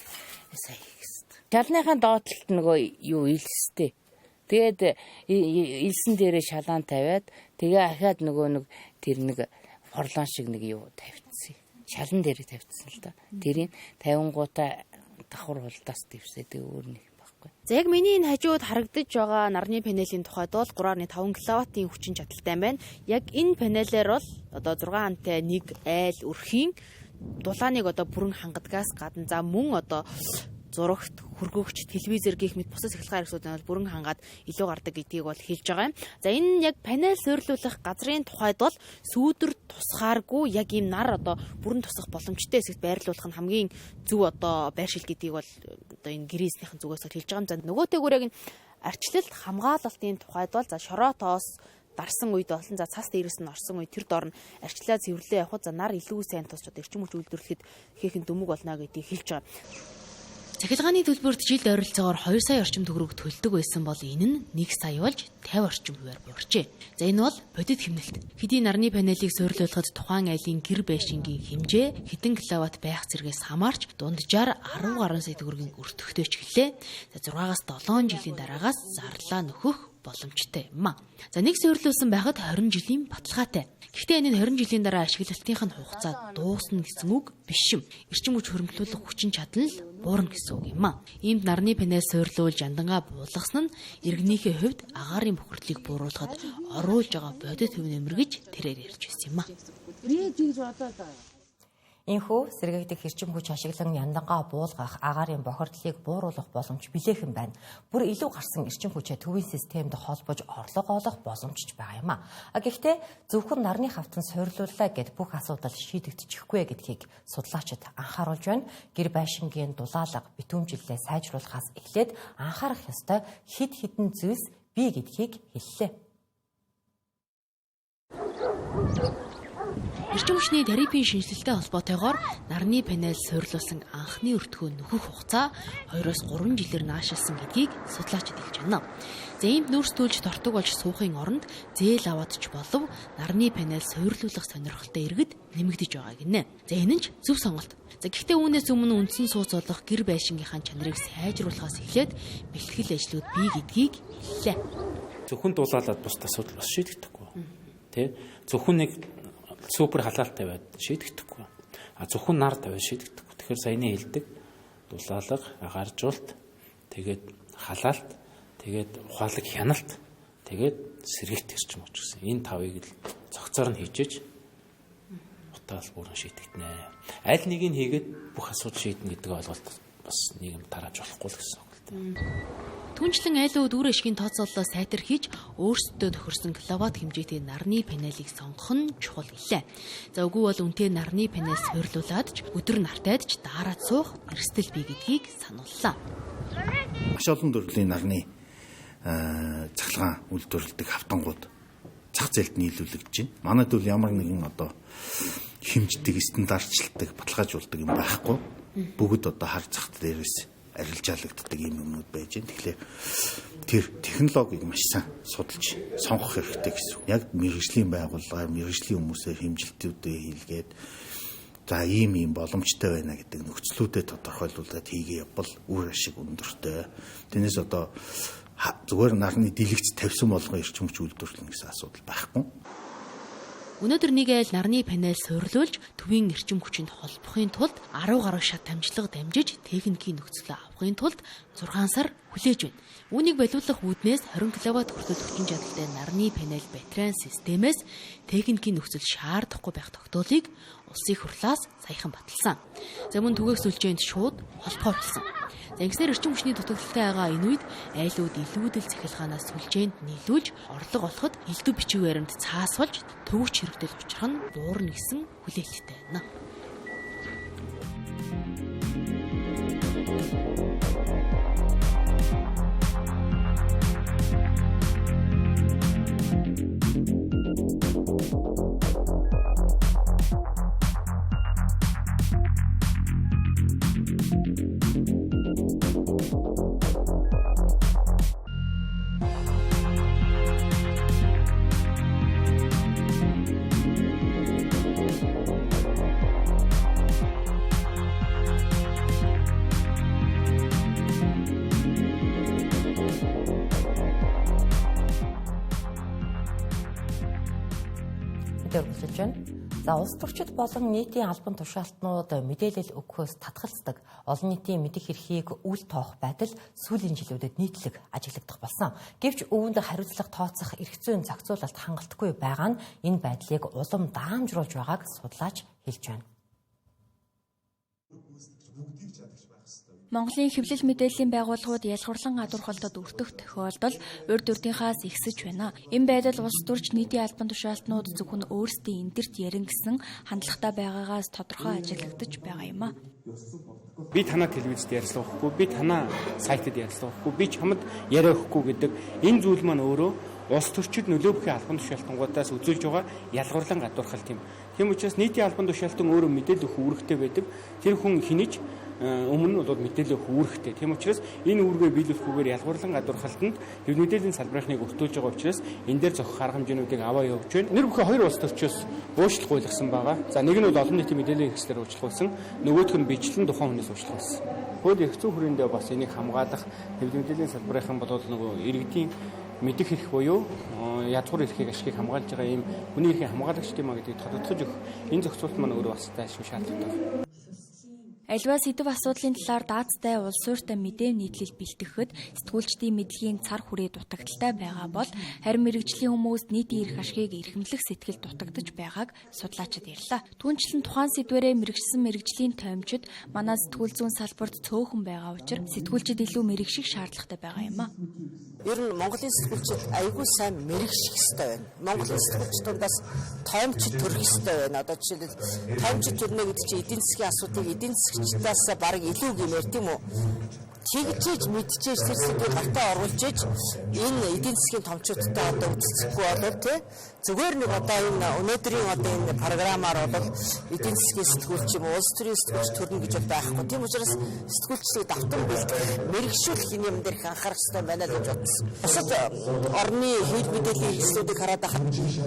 сайн хийсэн. Шалныхаа доотлолт нөгөө юу илстэй. Тэгээд илсэн дээрээ шалаан тавиад тэгээ ахаад нөгөө нэг тэр нэг хорлон шиг нэг юу тавьчихсан. Шалан дээрээ тавьчихсан л да. Тэрийг 50 гутаа давхар хулдаас дэвсэдэг өөр нэг. За яг миний энэ хажууд харагдаж байгаа нарны панелийн тухайд бол 3.5 кВт-ийн хүчин чадалтай байна. Яг энэ панелээр бол одоо 6 амтай нэг айл өрхийн дулааныг одоо бүрэн хангадгаас гадна за мөн одоо зурагт, хөргөөгч, телевизэр гэх мэт бусад цахилгаан хэрэгслүүд нь бүрэн хангаад илүү гардаг гэдгийг бол хэлж байгаа юм. За энэ яг панел суйрлуулах газрын тухайд бол сүүдэр тусгааргүй яг ийм нар одоо бүрэн тусах боломжтой хэсэгт байрлуулах нь хамгийн зөв одоо байршил гэдгийг бол одоо энэ гэрээснийхэн зүгээс хэлж байгаа юм. За нөгөөтэйгүүр яг арчлалт хамгаалалтын тухайд бол за шороотоос дарсан үед болон за цас дээрээс нь орсон үед тэр дор нь арчлаа цэвэрлээ явахад за нар илүү сайн тусч одоо эрчим хүч үйлдвэрлэхэд хийхэн дөмөг болно гэдгийг хэлж байгаа. Цахилгааны төлбөрт жилд ойролцоогоор 2 сая орчим төгрөг төлдөг байсан бол энэ нь 1 сая болж 50 орчим хувиар буурчээ. За энэ бол бодит хэмнэлт. Хэдий нарны панелийг суйрлуулахад тухайн айлын гэр байшингийн хэмжээ хэдэн киловатт байх зэрэгээс хамаарч дунджаар 10 гаруй сая төгрөгийн өртөгтэй ч гэлээ. За 6-7 жилийн дараагаас зарлаа нөхөх боломжтой юм а. За нэг суйрлуулсан байхад 20 жилийн баталгаатай. Гэхдээ энэ 20 жилийн дараа ашиглалтынх нь хугацаа дуусна гэсэн үг биш юм. Эрчим хүч хөрөнгөлүүлэх хүчин чадал нь буурна гэсэн үг юм а. Иймд нарны панел суйрлуул жандангаа буулгасан нь иргэнийхээ хувьд агаарын бохирдлыг бууруулахад оруулж байгаа бодит төв нэмэр гэж тэрээр ярьж байсан юм а. Инхүү сэргээгдэх эрчим хүч ашиглан яндангаа буулгах агаарын бохирдлыг бууруулах боломж билээхэн байна. Бүр илүү гарсан эрчим хүчээ төвийн системд холбож орлого олох боломжч байгаа юм а. Гэхдээ зөвхөн нарны хавтан суйрлууллаа гэд бүх асуудал шийдэгдэчихгүй гэдгийг судлаачид анхааруулж байна. Гэр байшингийн дулаалга битүүмжиллээ сайжруулахаас эхлээд анхаарах ёстой хэд хэдэн зүйлс бий гэдгийг хэллээ. Эрчим хүчний тарифын шинжилгээтэй холбоотойгоор нарны панел суйрлуулсан анхны өртгөө нөхөх хугацаа 2-3 жилээр наашилсан гэдгийг судлаачид хэлж байна. За иймд нүүрстүүлж тортог болж суухын оронд зээл аваад ч болов нарны панел суйрлуулах сонирхолтой иргэд нэмэгдэж байгаа гинэ. За энэ нь зөв сонголт. За гэхдээ үүнээс өмнө үндсэн сууц болох гэр байшингийнхаа чанарыг сайжруулахаас эхлээд бэлтгэл ажлууд бий гэдгийг хэллээ. Зөвхөн дулаалаад бус асуудал бас шийдэгдэхгүй. Тэ? Зөвхөн нэг супер халаалтай байд шийдэгдэхгүй. Зөвхөн нар тавиад шийдэгдэхгүй. Тэгэхээр саяны хэлдэг дулаалга, агааржуулт, тэгээд халаалт, тэгээд ухаалаг хяналт, тэгээд сэргэлт эрчим хүч гэсэн. Энэ тавыг л цогцоор нь хийжээж утаас бүрэн шийдэгдэнэ. Аль нэг нь хийгээд бүх асуудал шийднэ гэдэг ойлголт бас нийгэм тарааж болохгүй л гэсэн үг л дээ. Түнчлэн айлууд үр ашгийн тооцооллоо сайтар хийж өөрсдөө тохирсон киловатт хэмжээтэй нарны панелийг сонгох нь чухал гэлээ. За үгүй бол үнэтэй нарны панел суйрлуулад ч өдөр нартайд ч дараад суух эрсдэл бий гэдгийг санууллаа. Маш олон төрлийн нарны цахилгаан үйлдвэрлэдэг хавтангууд зах зээлд нийлүүлэгдэж байна. Манайд бол ямар нэгэн одоо хэмждэг, стандартчилдаг, баталгаажуулдаг юм байхгүй. Бүгд одоо хар зах дээрээс арилжаалагддаг юм юмнууд байж байна. Тэгэхээр тэр технологиг маш сайн судалж сонгох хэрэгтэй гэсэн. Яг мэргэжлийн байгууллага, мэргэжлийн хүмүүсээр хэмжилтүүдээ хийлгээд за ийм боломжтой байна гэдэг нөхцлүүдэд тодорхойлуулаад хийгээ явбал үр ашиг өндөртэй. Тэрнээс одоо зүгээр нарны дэлгэц тавьсан болгоо эрчим хүч үйлдвэрлэх гэсэн асуудал байхгүй. Өнөөдөр нэг айл нарны панел суйрлуулж төвийн эрчим хүчинд холбохын тулд 10 гаруй шат дамжлага дамжиж техникийн нөхцөлөө авахын тулд 6 сар хүлээж байна. Үүнийг болиулах үүднээс 20 кВт хүртэл хүчин чадалтай нарны панел батарейн системээс техникийн нөхцөл шаардахгүй байх тогтоолыг улсын хурлаас саяхан баталсан. За мөн түгээх сүлжээнд шууд холбоорлсон. За ингэснээр эрчим хүчний дутагдaltaй байгаа энэ үед айлууд илүүдэл цахилгаанаас сүлжээнд нийлүүлж орлого олоход элдв бичиг баримт цаасвалж төвөгч хэрэгдэл учрах нь буурна гэсэн хүлээлттэй байна. За улс төрчид болон нийтийн албан тушаалтнууд мэдээлэл өгөхөөс татгалздаг олон нийтийн мэдих эрхийг үл тоох байдал сүүлийн жилүүдэд нийтлэг ажиглагдах болсон. Гэвч өвөнд хариуцлага тооцох эрх зүйн зохицуулалт хангалтгүй байгаа нь энэ байдлыг улам даамжруулж байгааг судлаач хэлж байна. Монголын хэвлэл мэдээллийн байгууллагууд ялгуурлан гадуурхалтад өртөх тохиолдол урьд урдынхаас ихсэж байна. Энэ байдал улс төрч нийтийн албан тушаалтнууд зөвхөн өөрсдийн эндэрт ярин гэсэн хандлагатай байгаагаас тодорхой ажиглагдаж байгаа юм а. Би танаа телевизэд ярилцлахгүй, би танаа сайтад ярилцлахгүй, би чамд яриа өгөхгүй гэдэг энэ зүйл маань өөрөө улс төрчид нөлөө бүхий албан тушаалтангуудаас үзүүлж байгаа ялгуурлан гадуурхалт юм. Тийм учраас нийтийн албан тушаалтан өөрөө мэдээлэл өгөх үүрэгтэй байдаг. Тэр хүн хинэж өмнө нь бол мэдээлэл үүрэгтэй. Тийм учраас энэ үүргээ биелүүлэхгүйгээр ялгуурлан гадуур халтанд хэв мэдээллийн салбарынхныг өртүүлж байгаа учраас энэ дээр зохих арга хэмжээнүүдийг аваа явуулж байна. Нэр бүхэн хоёр улс төрчөөс уучлах гуйлгасан байгаа. За нэг нь бол олон нийтийн мэдээллийн хэрэгслээр уучлахулсан, нөгөөх нь бичлэн тухайн хүнээс уучлахулсан. Хууль эрх зүйн хүрээндээ бас энийг хамгаалах хэв мэдээллийн салбарынхан бол нөгөө иргэдийн мэдих эрх буюу ядгуур эрхийг ашигыг хамгаалж байгаа ийм хүний эрхийн хамгаалагч тийм а гэдгийг тодотгож өгөх энэ зохицуулт маань өөрөө бас тайлшгүй шаардлагатай байна. Аливаа сэдв асуудлын талаар даацтай улс суурьтай мэдээ нийтлэл бэлтгэхэд сэтгүүлчдийн мэдлэгийн цар хүрээ дутагдaltaй байгаа бол харин мэрэгжлийн хүмүүст нийтийн эрх ашигыг эрхэмлэх сэтгэл дутагдж байгааг судлаачид ярьлаа. Түүнчлэн тухайн сэдвэрээ мэрэгжсэн мэрэгжлийн тоймчид манай сэтгүүл зүйн салбарт цөөхөн байгаа учраас сэтгүүлчид илүү мэрэгших шаардлагатай байгаа юм а. Ер нь Монголын сэтгүүлчид аягүй сайн мэрэгших хэрэгтэй байна. Монголын сэтгүүлчдээс тоймчид төрөх хэрэгтэй байна. Одоо жишээлбэл тоймчид төрнө гэдэг чинь эдийн засгийн асуудлыг эдийн засгчдаас баг илүү гэмээр тийм үү? Тэгжиж мэдчихэж тэр сэдвийг гартаа оруулжээж энэ эдийн засгийн томчуудтай одоо үзэсгэлгүй болов тий зүгээр нэг одоо энэ өнөөдрийн одоо энэ програмаар бол эдийн засгийн сэтгүүлч юм уу улс төрийн сэтгүүлч төрнө гэж байхгүй. Тийм учраас сэтгүүлчлийг давтан бэлдэх мэрэгшүүлэх юм дээр их анхаарах хэрэгтэй байна гэж бодсон. Бусад орны хэв мэдээллийн хэрэгслүүдийг хараад байхад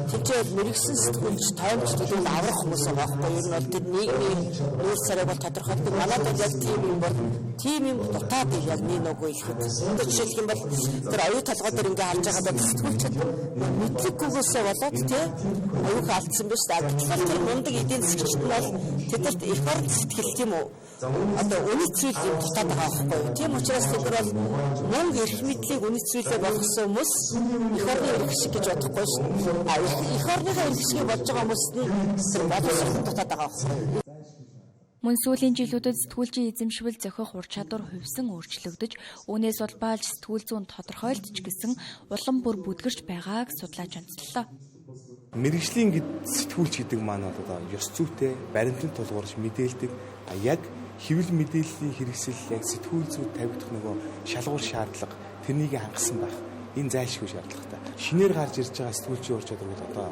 тэмцээл мэрэгсэн сэтгүүлч тоймч төлөв аврах хүмүүс байгаа байхгүй. Ер нь бол тэр нийгмийн нүүр царайг бол тодорхойлдог. Манайд бол яг тийм юм бол тийм юм дутаад яг нэг нөгөө ихэд. Жишээлх юм бол тэр оюу толгой дээр ингээ харж байгаа бол сэтгүүлчд мэдлэггүйгээсээ болоод тий аюух алдсан биш та. Тэгэхээр мундаг эдийн засгчид нь бол тэдэрт их орон сэтгэл тийм үү? Одоо үнэт зүйл юм дутаад байгаа байхгүй. Тийм учраас тэр бол мөнгө эрх мэдлийг үнэт зүйлээ болгосон хүмүүс их орны эрх шиг гэж бодохгүй шин. Их орныхаа эрх шиг бодож байгаа хүмүүст нь тэр боловсрол дутаад байгаа байхгүй. Мөн сүүлийн жилүүдэд сэтгүүлчийн эзэмшвэл зохих ур чадвар хувьсан өөрчлөгдөж, үүнээс улбаалж сэтгүүл зүйн тодорхойлдож гисэн улам бүр бүдгэрч байгааг судлаач онцлоо. Мэргэжлийн сэтгүүлч гэдэг маань бол одоо ёс зүйтэй, баримтанд тулгуурч мэдээлдэг, яг хэвлэл мэдээллийн хэрэгсэл яг сэтгүүл зүйд тавигдах нөгөө шалгуур шаардлага тэрнийг хангасан байх. Энэ зайлшгүй шаардлагатай. Шинээр гарч ирж байгаа сэтгүүлчийн ур чадвар бол одоо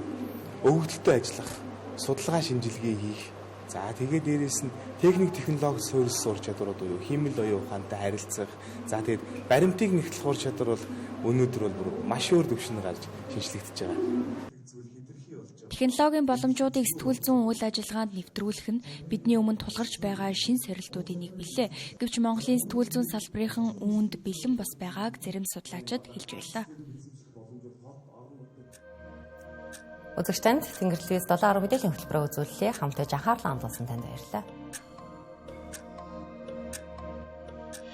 өвгдөлтөй ажиллах, судалгаа шинжилгээ хийх. За тэгээд дээрээс нь техник технологи суурилсан ур чадварууд буюу хиймэл оюун ухаантай харилцах. За тэгээд баримтыг нэгтлэх ур чадвар бол өнөөдөр бол бүр маш өөр түвшинд гарч шинжлэгдэж байгаа. Технологийн боломжуудыг сэтгүүл зүйн үйл ажиллагаанд нэвтрүүлэх нь бидний өмнө тулгарч байгаа шин сорилтуудын нэг билээ. Гэвч Монголын сэтгүүл зүйн салбарын үүнд бэлэн бас байгааг зарим судлаачид хэлж байлаа. Үзэгчдэнд Тэнгэр телевиз 7 10 мэдээллийн хөтөлбөрөөр үзүүлэлээ хамтдаж анхаарлаа хандуулсан танд баярлалаа.